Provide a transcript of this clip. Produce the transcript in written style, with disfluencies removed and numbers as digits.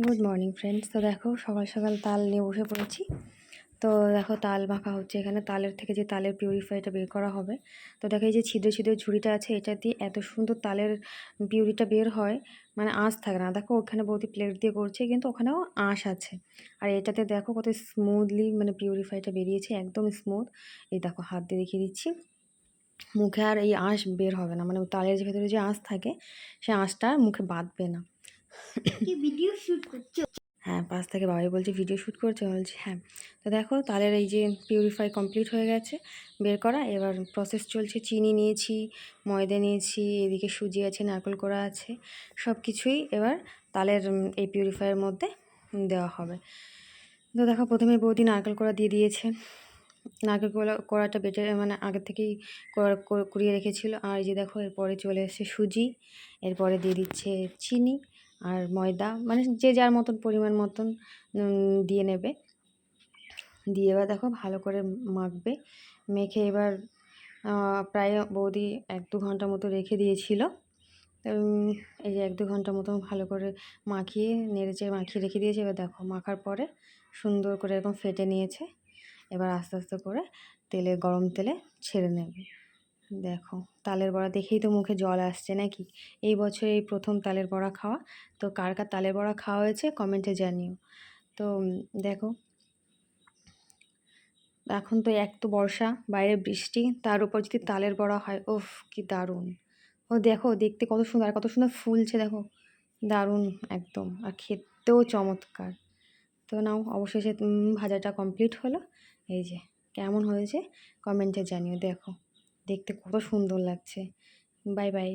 Good morning friends. তো দেখো সকাল সকাল তাল নিয়ে বসে পড়েছি। তো দেখো তাল মাখা হচ্ছে এখানে। তালের থেকে যে তালের পিউরিফাইটা বের করা হবে। তো দেখো এই যে ছিদ্র ছিদ্র ঝুড়িটা আছে, এটা দিয়ে এত সুন্দর তালের পিউরিটা বের হয়, মানে আঁশ থাকে না। দেখো ওখানে বৌদি প্লেট দিয়ে করছে, কিন্তু ওখানেও আঁশ আছে। আর এটাতে দেখো কত স্মুথলি মানে পিউরিফাইটা বেরিয়েছে, একদম স্মুথ। এই দেখো হাত দিয়ে দেখিয়ে দিচ্ছি, মুখে আর এই আঁশ বের হবে না, মানে তালের যে ভেতরে যে আঁশ থাকে সে আঁশটা মুখে বাঁধবে না। ভিডিও শুট করছো? হ্যাঁ, পাশ থেকে বাবাই বলছে ভিডিও শ্যুট করছে। বলছি হ্যাঁ। তো দেখো তালের এই যে পিউরিফাই কমপ্লিট হয়ে গেছে বের করা। এবার প্রসেস চলছে। চিনি নিয়েছি, ময়দা নিয়েছি, এদিকে সুজি আছে, নারকেল কোড়া আছে, সব কিছুই এবার তালের এই পিউরিফাইয়ের মধ্যে দেওয়া হবে। তো দেখো প্রথমে বৌদি নারকেল কোড়া দিয়ে দিয়েছে। নারকেল কোড়াটা বেটে মানে আগে থেকেই কুড়িয়ে রেখেছিল। আর এই যে দেখো এরপরে চলে এসেছে সুজি, এরপরে দিয়ে দিচ্ছে চিনি আর ময়দা, মানে যে যার মতন পরিমাণ মতন দিয়ে নেবে। দিয়ে এবার দেখো ভালো করে মাখবে। মেখে এবার প্রায় বৌদি 1-2 ঘন্টা মতো রেখে দিয়েছিল। এই যে 1-2 ঘন্টা মতো ভালো করে মাখিয়ে নেড়েচেড়ে মাখিয়ে রেখে দিয়েছে। এবার দেখো মাখার পরে সুন্দর করে এরকম ফেটে নিয়েছে। এবার আস্তে আস্তে করে গরম তেলে ছেড়ে নেবে। দেখো তালের বড়া দেখেই তো মুখে জল আসছে নাকি? এই বছর এই প্রথম তালের বড়া খাওয়া। তো কার কার তালের বড়া খাওয়া হয়েছে কমেন্টে জানিও। তো দেখো এখন তো এক তো বর্ষা, বাইরে বৃষ্টি, তার উপর যদি তালের বড়া হয়, ওফ কি দারুণ! ও দেখো দেখতে কত সুন্দর, আর কত সুন্দর ফুলছে দেখো, দারুণ একদম, আর খেতেও চমৎকার। তো নাও অবশেষে ভাজাটা কমপ্লিট হলো। এই যে কেমন হয়েছে কমেন্টে জানিও। দেখো দেখতে কত সুন্দর লাগছে। Bye bye.